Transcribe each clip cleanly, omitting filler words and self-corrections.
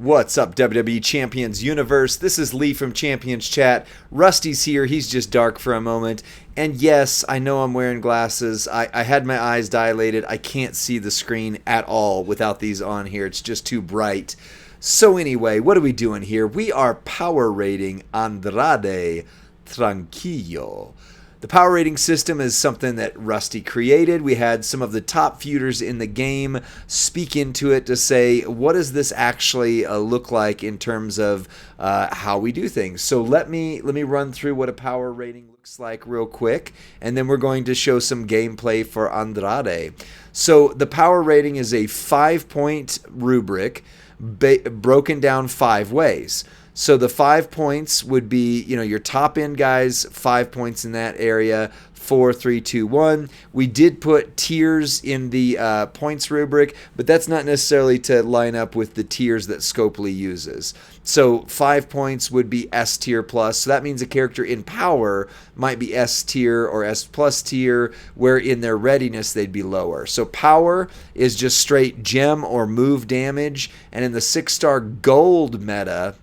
What's up, WWE Champions Universe? This is Lee from Champions Chat. Rusty's here. He's just dark for a moment. And yes, I know I'm wearing glasses. I had my eyes dilated. I can't see the screen at all without these on here. It's just too bright. So anyway, what are we doing here? We are power rating Andrade Tranquilo. The power rating system is something that Rusty created. We had some of the top feuders in the game speak into it to say, what does this actually look like in terms of how we do things? So let me run through what a power rating looks like real quick, and then we're going to show some gameplay for Andrade. So the power rating is a 5-point rubric broken down 5 ways. So the 5 points would be, your top end guys, 5 points in that area, 4, 3, 2, 1. We did put tiers in the points rubric, but that's not necessarily to line up with the tiers that Scopely uses. So 5 points would be S tier plus. So that means a character in power might be S tier or S plus tier, where in their readiness they'd be lower. So power is just straight gem or move damage. And in the 6-star gold meta,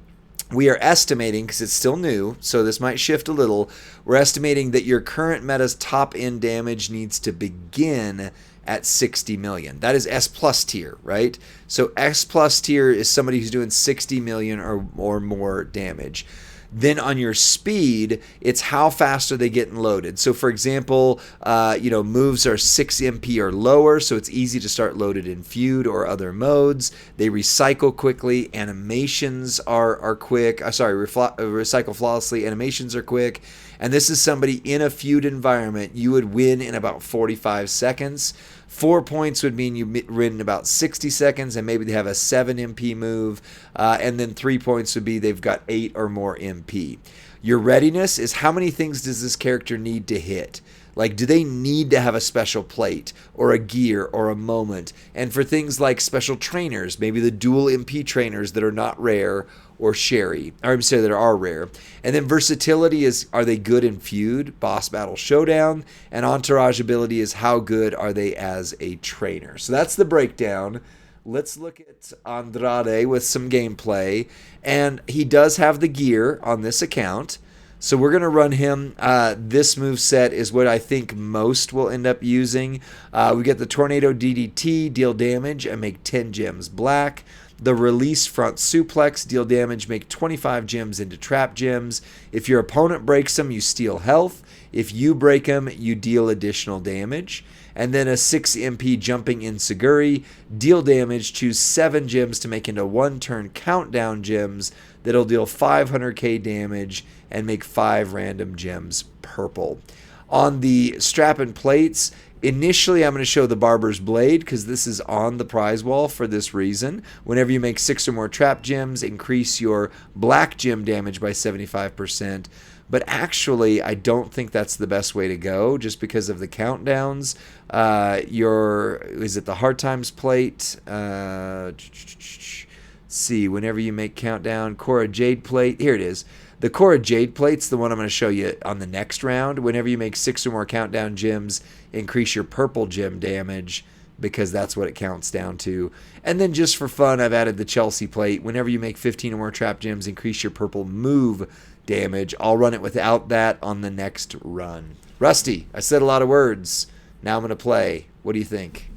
we are estimating, because it's still new, so this might shift a little, we're estimating that your current meta's top end damage needs to begin at 60 million. That is S plus tier, right? So S plus tier is somebody who's doing 60 million or more damage. Then on your speed, it's how fast are they getting loaded. So for example, moves are 6 MP or lower, so it's easy to start loaded in feud or other modes. They recycle quickly. Animations are quick. Recycle flawlessly. Animations are quick. And this is somebody in a feud environment. You would win in about 45 seconds. 4 points would mean you win in about 60 seconds, and maybe they have a 7 MP move. And then 3 points would be they've got 8 or more MP. Your readiness is how many things does this character need to hit? Like, do they need to have a special plate or a gear or a moment? And for things like special trainers, maybe the dual MP trainers that are not rare or that are rare. And then versatility is, are they good in feud, boss battle, showdown? And entourage ability is how good are they as a trainer? So that's the breakdown. Let's look at Andrade with some gameplay. And he does have the gear on this account. So we're going to run him. This moveset is what I think most will end up using. We get the Tornado DDT, deal damage, and make 10 gems black. The release front suplex, deal damage, make 25 gems into trap gems. If your opponent breaks them, you steal health. If you break them, you deal additional damage. And then a 6 MP jumping Insuguri, deal damage, choose 7 gems to make into 1-turn countdown gems that'll deal 500k damage and make 5 random gems purple. On the strap and plates, initially I'm going to show the Barber's Blade because this is on the prize wall for this reason. Whenever you make 6 or more trap gems, increase your black gem damage by 75%. But actually, I don't think that's the best way to go just because of the countdowns. Is it the Hard Times plate? See, whenever you make countdown, Cora Jade plate. Here it is. The Cora Jade plate's the one I'm going to show you on the next round. Whenever you make 6 or more countdown gems, increase your purple gem damage because that's what it counts down to. And then just for fun, I've added the Chelsea plate. Whenever you make 15 or more trap gems, increase your purple move damage. I'll run it without that on the next run. Rusty, I said a lot of words. Now I'm going to play. What do you think?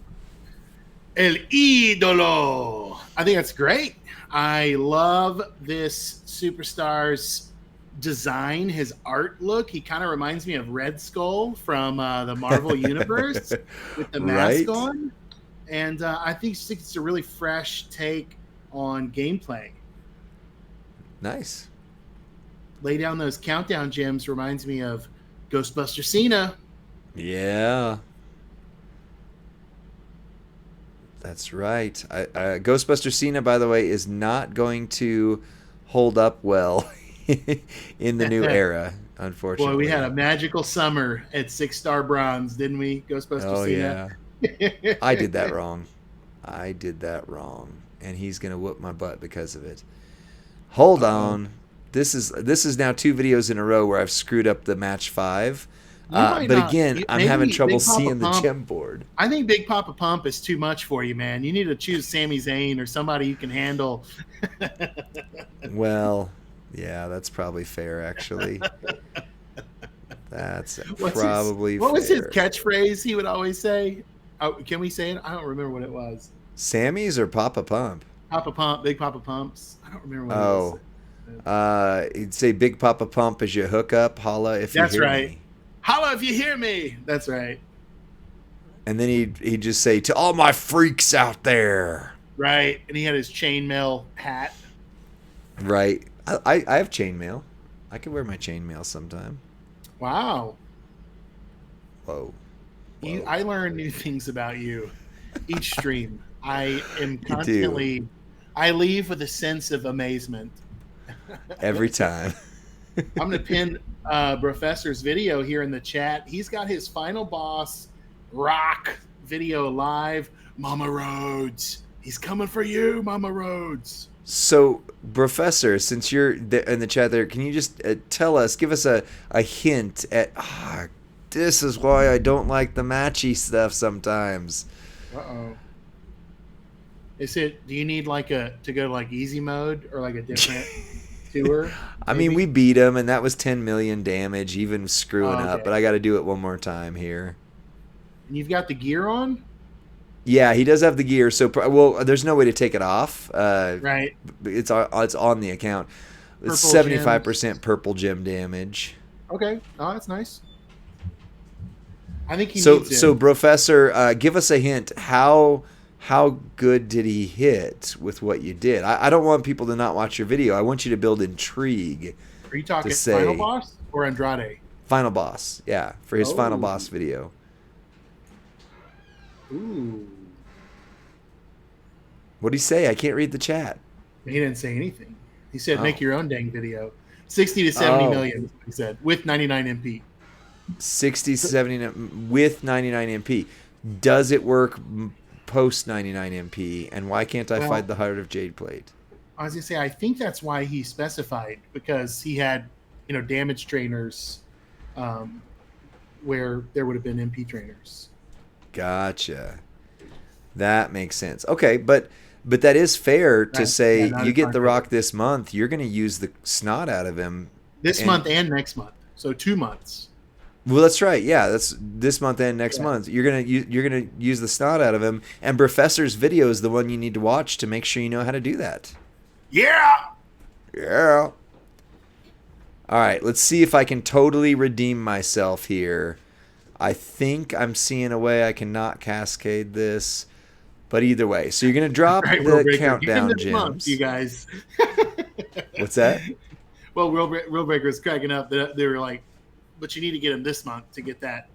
El ídolo. I think that's great. I love this superstar's design, his art look. He kind of reminds me of Red Skull from the Marvel Universe with the mask on. And I think it's a really fresh take on gameplay. Nice. Lay down those countdown gems reminds me of Ghostbuster Cena. Yeah. That's right. Ghostbuster Cena, by the way, is not going to hold up well in the new era, unfortunately. Boy, we had a magical summer at 6-star bronze, didn't we, Ghostbuster Cena? Yeah. I did that wrong. And he's going to whoop my butt because of it. Hold on. This is now 2 videos in a row where I've screwed up the match 5. You might But not. again, I'm having Maybe trouble Big Papa seeing the Pump. gem board. I think Big Papa Pump is too much for you, man. You need to choose Sami Zayn or somebody you can handle. Well, yeah, that's probably fair, actually. That's What probably was his fair. catchphrase he would always say? Oh, can we say it? I don't remember what it was. Sammy's or Papa Pump? Papa Pump, Big Papa Pumps. I don't remember what Oh, it was. he'd say Big Papa Pump as you hook up, holla if you That's hear right. me. Holla if you hear me. That's right. And then he'd just say, to all my freaks out there. Right. And he had his chainmail hat. Right. I have chainmail. I could wear my chainmail sometime. Wow. Whoa. I learn new things about you each stream. I am do. constantly, I leave with a sense of amazement. Every time. I'm going to pin Professor's video here in the chat. He's got his final boss rock video live. Mama Rhodes. He's coming for you, Mama Rhodes. So, Professor, since you're in the chat there, can you just tell us, give us a hint at, this is why I don't like the matchy stuff sometimes. Uh-oh. Do you need to go to easy mode or a different tour? I mean, we beat him, and that was 10 million damage, even screwing okay. up, but I got to do it one more time here. And you've got the gear on? Yeah, he does have the gear, so there's no way to take it off. Right. It's on the account. It's Purple 75% gems. purple gem damage. Okay. Oh, that's nice. I think he needs it. So, Professor, give us a hint. How good did he hit with what you did? I don't want people to not watch your video. I want you to build intrigue. Are you talking to say, Final Boss or Andrade? Final Boss, yeah, for his Final Boss video. Ooh. What'd he say? I can't read the chat. He didn't say anything. He said, make your own dang video. 60 to 70 million, he said, with 99 MP. 60, 70 with 99 MP. Does it work post 99 MP? And why can't I fight the Heart of Jade Plate? I was going to say, I think that's why he specified, because he had, damage trainers where there would have been MP trainers. Gotcha. That makes sense. Okay, but that is fair to say you get The Rock this month, you're going to use the snot out of him. This month and next month. So 2 months. Well, that's right. Yeah, that's this month and next month. You're gonna use the snot out of him, and Professor's video is the one you need to watch to make sure you know how to do that. Yeah. Yeah. All right, let's see if I can totally redeem myself here. I think I'm seeing a way I cannot cascade this, but either way. So you're gonna drop the countdown gems, month, you guys. What's that? Well, Real Breaker is cracking up. They were like, but you need to get him this month to get that,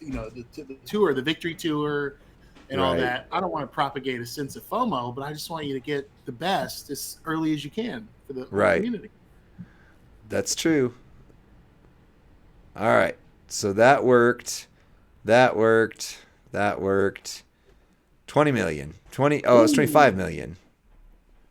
the tour, the victory tour, and all that. I don't want to propagate a sense of FOMO, but I just want you to get the best as early as you can for the community. That's true. All right, so that worked. 20 million. It's 25 million.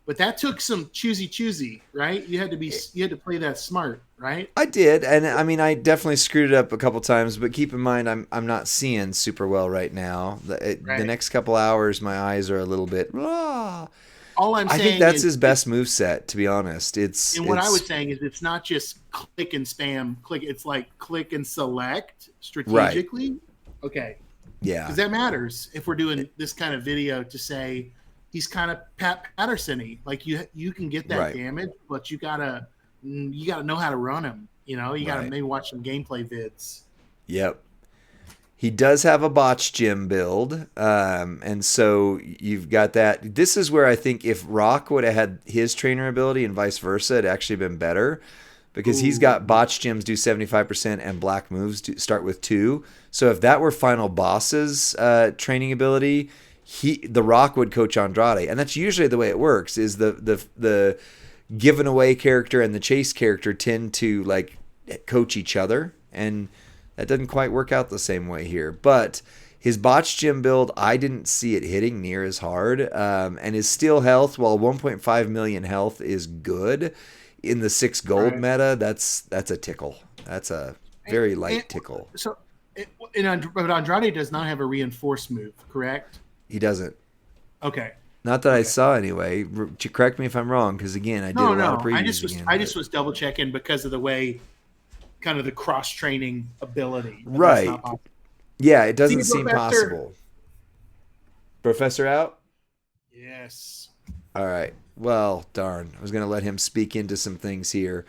But that took some choosy, right? You had to play that smart, right? I did, and I mean, I definitely screwed it up a couple times. But keep in mind, I'm not seeing super well right now. The next couple hours, my eyes are a little bit. All I'm saying, I think that's his best move set. To be honest, what I was saying is it's not just click and spam. It's like click and select strategically. Right. Okay. Yeah. Because that matters if we're doing this kind of video to say. He's kind of Pat Patterson-y. Like you can get that damage, but you gotta know how to run him. You gotta maybe watch some gameplay vids. Yep. He does have a botch gym build, and so you've got that. This is where I think if Rock would have had his trainer ability and vice versa, it'd actually been better. Because he's got botch gyms do 75% and black moves start with 2. So if that were Final Boss's training ability, The Rock would coach Andrade, and that's usually the way it works. Is the given away character and the chase character tend to coach each other, and that doesn't quite work out the same way here. But his botch gym build, I didn't see it hitting near as hard, and his steel health, while 1.5 million health is good in the 6 gold meta, that's a tickle. very And, light tickle. so, but Andrade does not have a reinforced move, correct? He doesn't. Okay. Not that I Okay. saw anyway. Correct me if I'm wrong, because again, I did a lot of No. previews again. I just was double checking because of the way, kind of the cross training ability, but that's not Right. possible. Yeah, it See doesn't you, seem Professor. possible. Professor out? Yes. All right. Well, darn. I was going to let him speak into some things here.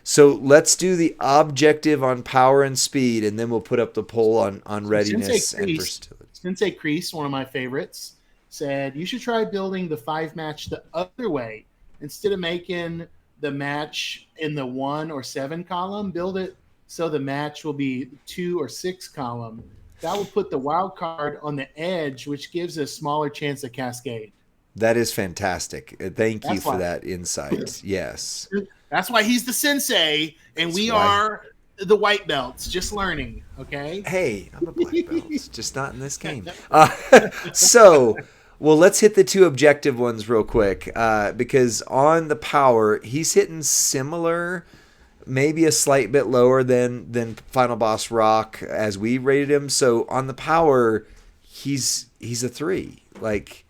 So let's do the objective on power and speed, and then we'll put up the poll on So readiness and versatility. Sensei Kreese, one of my favorites, said you should try building the 5 match the other way. Instead of making the match in the 1 or 7 column, build it so the match will be 2 or 6 column. That will put the wild card on the edge, which gives a smaller chance of cascade. That is fantastic. Thank you That's for why. that insight. Yes. That's why he's the sensei, and That's we why. are the white belts, just learning. Okay. Hey, I'm a black belt, just not in this game. So, well, let's hit the two objective ones real quick because on the power, he's hitting similar, maybe a slight bit lower than Final Boss Rock as we rated him. So on the power, he's a 3. Like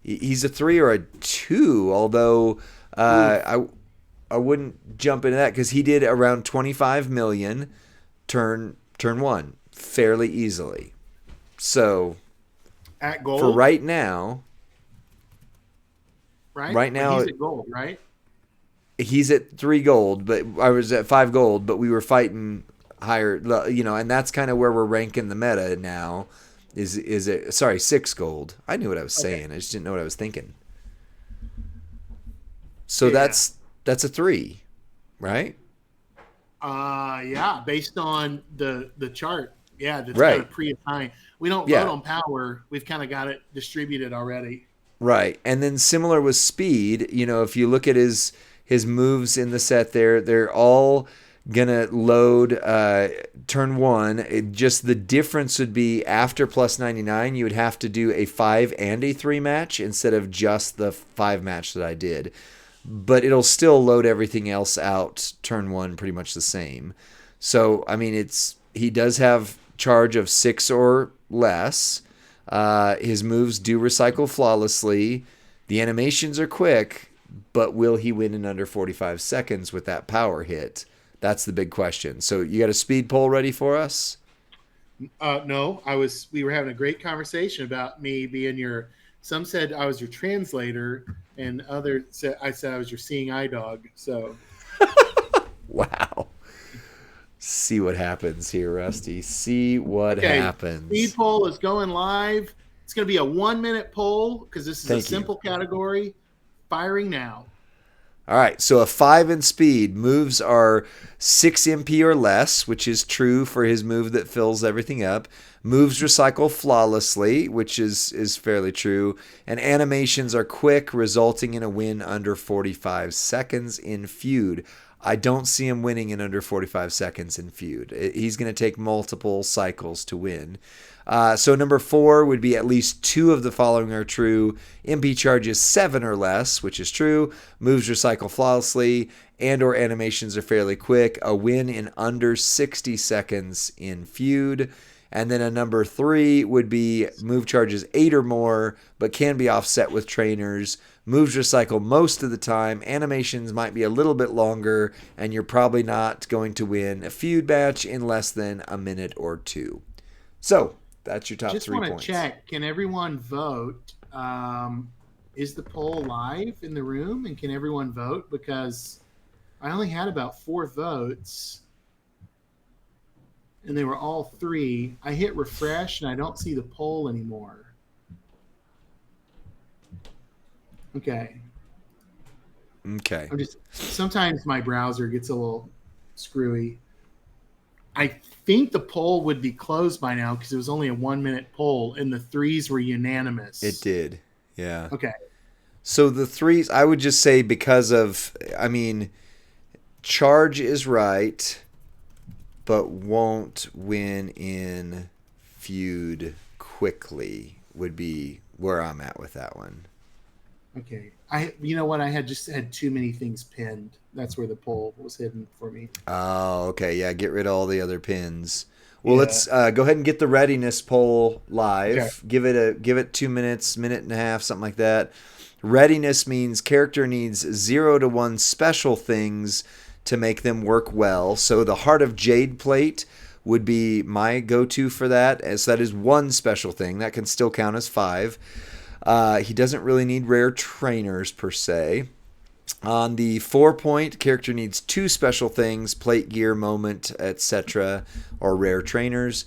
he's a 3 or a 2. Although I wouldn't jump into that because he did around 25 million turn 1 fairly easily. So At gold, for right now, right now he's at gold, right? he's at 3 gold, but I was at 5 gold, but we were fighting higher, and that's kind of where we're ranking the meta now. Is it? Sorry, 6 gold. I knew what I was saying. I just didn't know what I was thinking. So Yeah. that's a 3, right? Yeah, based on the chart. Yeah, that's Right. kind of pre-assigned. We don't Yeah. vote on power. We've kind of got it distributed already. Right. And then similar with speed, if you look at his moves in the set there, they're all gonna load turn 1. Just the difference would be after plus 99, you would have to do a 5 and a 3 match instead of just the 5 match that I did. But it'll still load everything else out turn 1 pretty much the same. So I mean, he does have charge of 6 or less. His moves do recycle flawlessly. The animations are quick, but will he win in under 45 seconds with that power hit? That's the big question. So you got a speed poll ready for us? No, we were having a great conversation about me being your. Some said I was your translator, and others said I was your seeing eye dog. So Wow. See what happens here, Rusty. See what happens. Speed poll is going live. It's going to be a 1-minute poll because this is Thank a simple category. Firing now. All right, so a 5 in speed. Moves are 6 MP or less, which is true for his move that fills everything up. Moves recycle flawlessly, which is fairly true. And animations are quick, resulting in a win under 45 seconds in feud. I don't see him winning in under 45 seconds in feud. He's going to take multiple cycles to win. So number 4 would be at least 2 of the following are true. MP charges 7 or less, which is true. Moves recycle flawlessly, and or animations are fairly quick. A win in under 60 seconds in feud. And then a number 3 would be move charges 8 or more, but can be offset with trainers. Moves recycle most of the time. Animations might be a little bit longer, and you're probably not going to win a feud match in less than a minute or 2. So that's your top 3 points. Just want to check. Can everyone vote? Is the poll live in the room? And can everyone vote? Because I only had about 4 votes. And they were all 3. I hit refresh, and I don't see the poll anymore. Okay. Sometimes my browser gets a little screwy. I think the poll would be closed by now because it was only a 1-minute poll, and the 3s were unanimous. It did, yeah. Okay. So the 3s, I would just say charge is right, but won't win in feud quickly would be where I'm at with that one. Okay. You know what? I just had too many things pinned. That's where the poll was hidden for me. Oh, okay. Yeah, get rid of all the other pins. Well, Yeah. let's go ahead and get the readiness poll Okay. live. Give it 2 minutes, minute and a half, something like that. Readiness means character needs 0 to 1 special things to make them work well. So the Heart of Jade plate would be my go-to for that, as that is one special thing. That can still count as 5. He doesn't really need rare trainers per se. On the 4 point, character needs 2 special things: plate, gear, moment, etc., or rare trainers.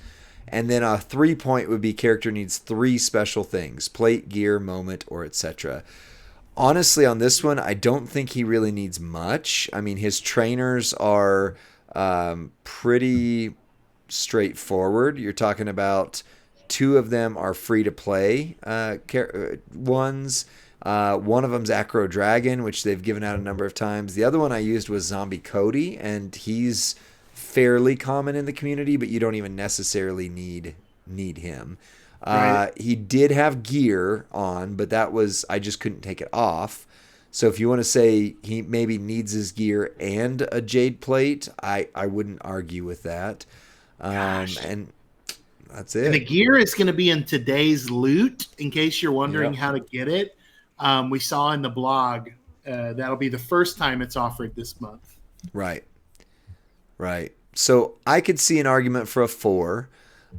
And then a 3 point would be character needs 3 special things: plate, gear, moment, or etc. Honestly, on this one, I don't think he really needs much. I mean, his trainers are pretty straightforward. You're talking about 2 of them are free to play ones. One of them's Acro Dragon, which they've given out a number of times. The other one I used was Zombie Cody, and he's fairly common in the community, but you don't even necessarily need him. Right. He did have gear on, but that was I just couldn't take it off. So if you want to say he maybe needs his gear and a jade plate, I wouldn't argue with that. Gosh. And that's And the it. gear is going to be in today's loot, in case you're wondering Yep. how to get it. We saw in the blog that'll be the first time it's offered this month. Right. Right. So I could see an argument for a 4.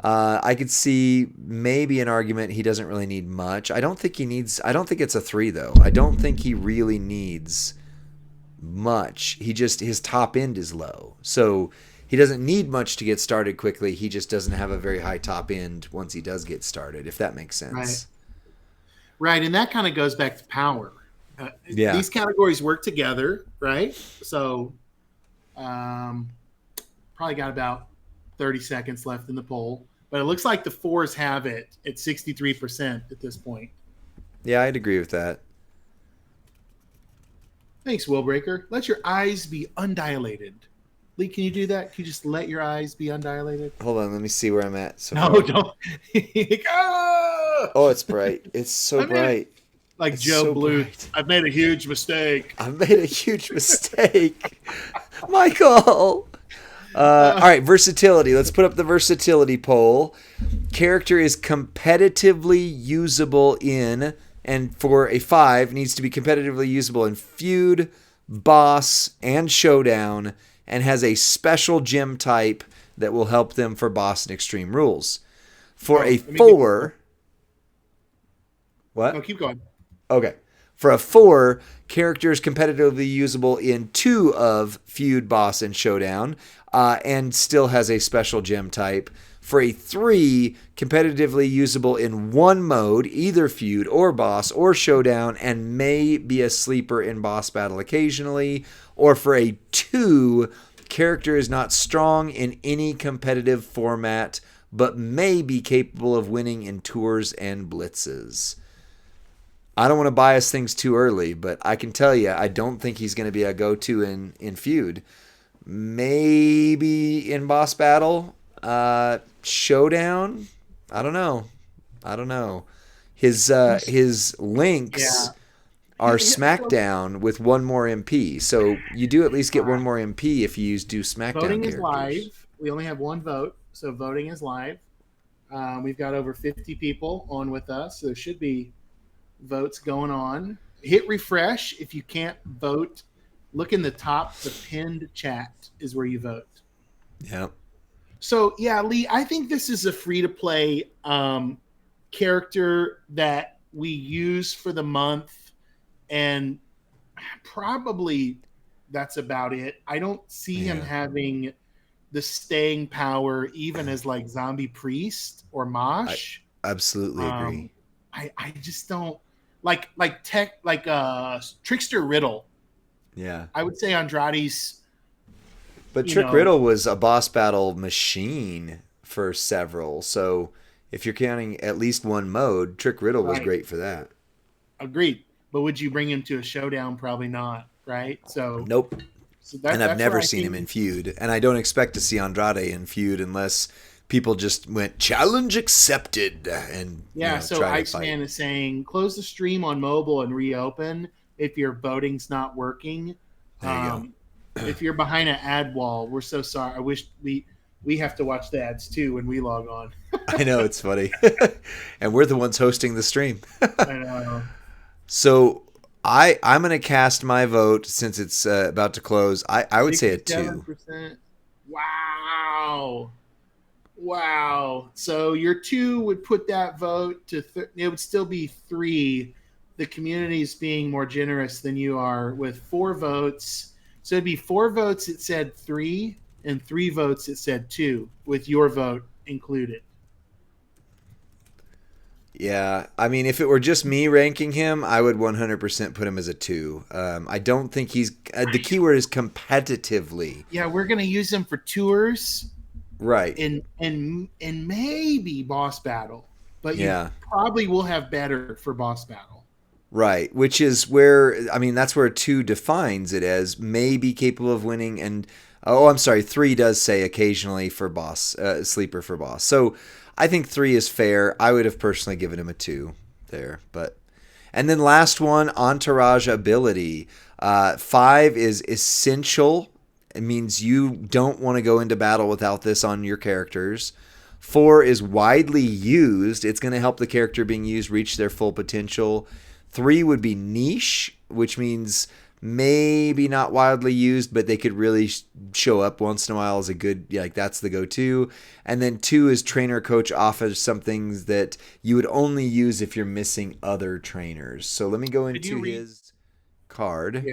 I could see maybe an argument he doesn't really need much. I don't think he needs. I don't think it's a 3 though. I don't think he really needs much. He just his top end is low, so he doesn't need much to get started quickly. He just doesn't have a very high top end once he does get started. If that makes Right. sense. Right. And that kind of goes back to power. Yeah. These categories work together, right? So um, probably got about 30 seconds left in the poll. But it looks like the 4s have it at 63% at this point. Yeah, I'd agree with that. Thanks, Willbreaker. Let your eyes be undilated. Lee, can you do that? Can you just let your eyes be undilated? Hold on, let me see where I'm at so No, far. don't. Ah! Oh, it's bright. It's so I made it. bright. Like It's Joe so Blue. bright. I've made a huge mistake. I made a huge mistake. Michael. All right, versatility. Let's put up the versatility poll. Character is competitively usable in, and for a 5, needs to be competitively usable in feud, boss, and showdown, and has a special gem type that will help them for boss and extreme rules. For a let me get- 4, what? No, keep going. Okay. For a 4, character is competitively usable in 2 of Feud, Boss, and Showdown, and still has a special gem type. For a 3, competitively usable in 1 mode, either Feud or Boss or Showdown, and may be a sleeper in Boss Battle occasionally. Or for a 2, character is not strong in any competitive format, but may be capable of winning in tours and blitzes. I don't want to bias things too early, but I can tell you, I don't think he's going to be a go-to in feud. Maybe in boss battle, showdown. I don't know. His links Yeah. are So SmackDown with 1 more MP, so you do at least get all 1 right. more MP if you do SmackDown Voting characters. is live. We only have 1 vote, so voting is live. We've got over 50 people on with us, so there should be votes going on. Hit refresh if you can't vote. Look in the top. The pinned chat is where you vote. Yeah. So yeah, Lee, I think this is a free to play character that we use for the month, and probably that's about it. I don't see him Yeah. having the staying power, even as like Zombie Priest or Mosh. Absolutely agree. I just don't like Trickster Riddle. Yeah. I would say Andrade's. But You Trick know, Riddle was a boss battle machine for several. So if you're counting at least 1 mode, Trick Riddle was right. great for that. Agreed. But would you bring him to a showdown? Probably not. Right. So Nope. that, And I've that's never where I seen him think- in feud. And I don't expect to see Andrade in feud unless people just went challenge accepted and So try to fight. Iceman is saying close the stream on mobile and reopen if your voting's not working. There you go. If you're behind an ad wall, we're so sorry. I wish we have to watch the ads too when we log on. I know, it's funny. And we're the ones hosting the stream. I know. So I'm going to cast my vote since it's about to close. I would say a 2. Wow. So your 2 would put that vote to it would still be 3. The community's being more generous than you are with 4 votes. So it'd be 4 votes it said 3 and 3 votes it said 2 with your vote included. Yeah, I mean, if it were just me ranking him, I would 100% put him as a 2. I don't think he's the keyword is competitively. Yeah, we're gonna use him for tours, right? And maybe boss battle, but you probably will have better for boss battle. Right, which is where that's where 2 defines it as may be capable of winning, and 3 does say occasionally for boss, sleeper for boss. So I think 3 is fair. I would have personally given him a 2 there, and then last one, Entourage ability. 5 is essential. It means you don't want to go into battle without this on your characters. 4 is widely used. It's going to help the character being used reach their full potential. 3 would be niche, which means maybe not widely used, but they could really show up once in a while as a good, that's the go-to. And then 2 is trainer coach offers some things that you would only use if you're missing other trainers. So let me go into his card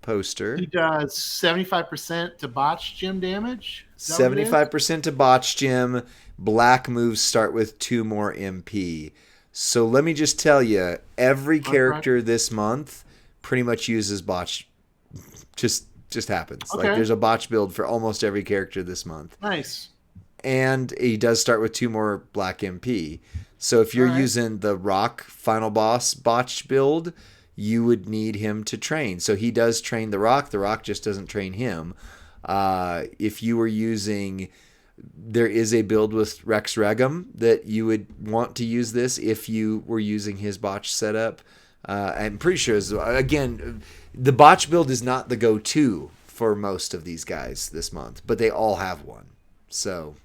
poster. He does 75% to botch gym damage. 75% to botch gym. Black moves start with 2 more MP. So let me just tell you, every character this month pretty much uses botch. Just happens. Okay. There's a botch build for almost every character this month. Nice. And he does start with 2 more black MP. So if you're using the Rock final boss botch build, you would need him to train. So he does train the Rock. The Rock just doesn't train him. If you were using... There is a build with Rex Regum that you would want to use this if you were using his botch setup. I'm pretty sure, again, the botch build is not the go-to for most of these guys this month, but they all have one. So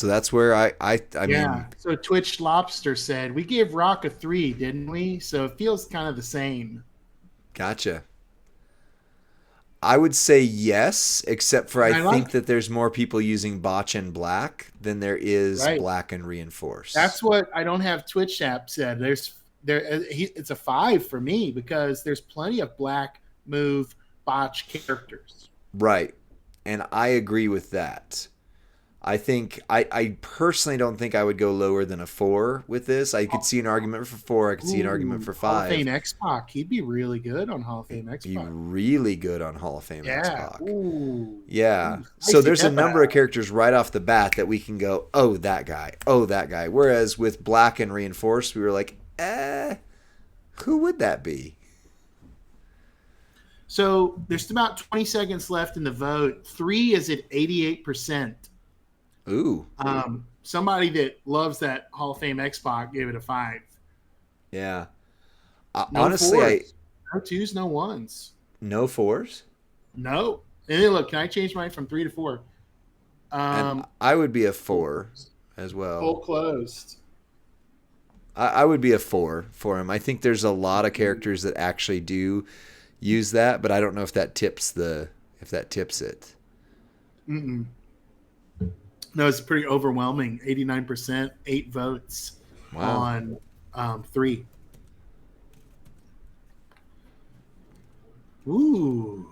that's where I mean. So Twitch Lobster said, we gave Rock a 3, didn't we? So it feels kind of the same. Gotcha. I would say yes, except for I think that there's more people using botch and black than there is black and reinforce. That's what I don't have Twitch app said. It's a 5 for me because there's plenty of black move botch characters. Right. And I agree with that. I think I personally don't think I would go lower than a 4 with this. I could see an argument for 4. I could see an argument for 5. Hall of Fame X-Pac. He'd be really good on Hall of Fame X-Pac. Be really good on Hall of Fame X-Pac. Ooh. Yeah. So there's a number of characters right off the bat that we can go, oh, that guy. Oh, that guy. Whereas with Black and Reinforced, we were like, who would that be? So there's about 20 seconds left in the vote. 3 is at 88%. Ooh. Somebody that loves that Hall of Fame X-Pac gave it a 5. Yeah. No honestly, 4s. No 2s, no 1s. No 4s? No. And then look, can I change mine from 3 to 4? And I would be a 4 as well. Full closed. I would be a 4 for him. I think there's a lot of characters that actually do use that, but I don't know if that tips it. Mm-mm. No, it's pretty overwhelming. 89%, 8 votes on 3. Ooh.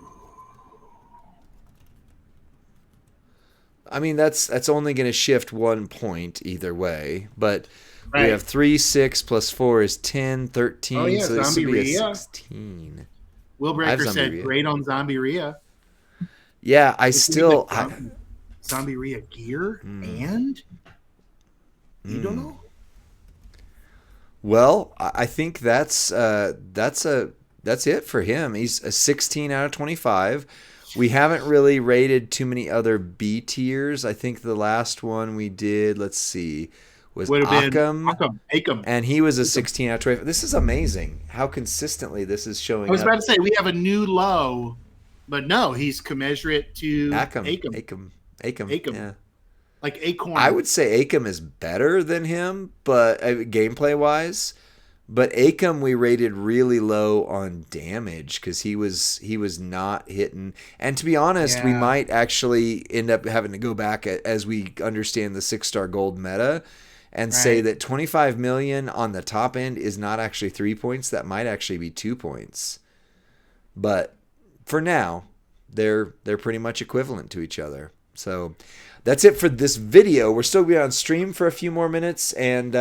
I mean, that's only going to shift 1 point either way, but we have 3, 6 plus 4 is 10, 13. Oh, yeah, so this would be a 16. Will Breaker said great on Zombie Rhea. Yeah, Zombie Rhea gear and you don't know. Well, I think that's it for him. He's a 16 out of 25. We haven't really rated too many other B tiers. I think the last one we did, let's see, was Would have been Akam, Akam. and he was a Akam. 16 out of 25. This is amazing how consistently this is I showing was about up. to say we have a new low, but no, he's commensurate to Akam. Akam, Akam. yeah. Like Acorn. I would say Akam is better than him, but gameplay wise. But Akam we rated really low on damage because he was not hitting. And to be honest, we Yeah. might actually end up having to go back as we understand the 6-star gold meta and say Right. that 25 million on the top end is not actually 3 points. That might actually be 2 points. But for now, they're pretty much equivalent to each other. So that's it for this video. We're still going to be on stream for a few more minutes, and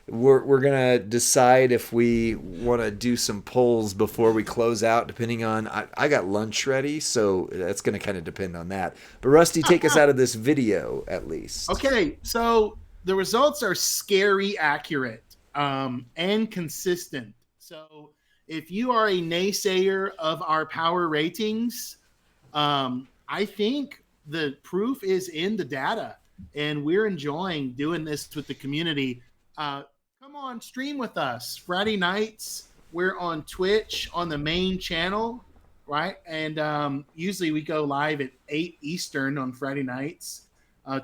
we're going to decide if we want to do some polls before we close out, depending on... I got lunch ready, so that's going to kind of depend on that. But Rusty, take us out of this video, at least. Okay, so the results are scary accurate and consistent. So if you are a naysayer of our power ratings, I think the proof is in the data, and we're enjoying doing this with the community. Come on, stream with us. Friday nights, we're on Twitch on the main channel, right? And usually we go live at 8 Eastern on Friday nights.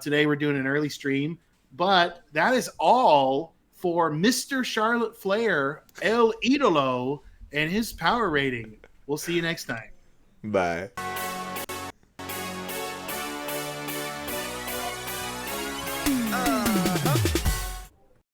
Today we're doing an early stream, but that is all for Mr. Charlotte Flair, El Idolo, and his power rating. We'll see you next time. Bye.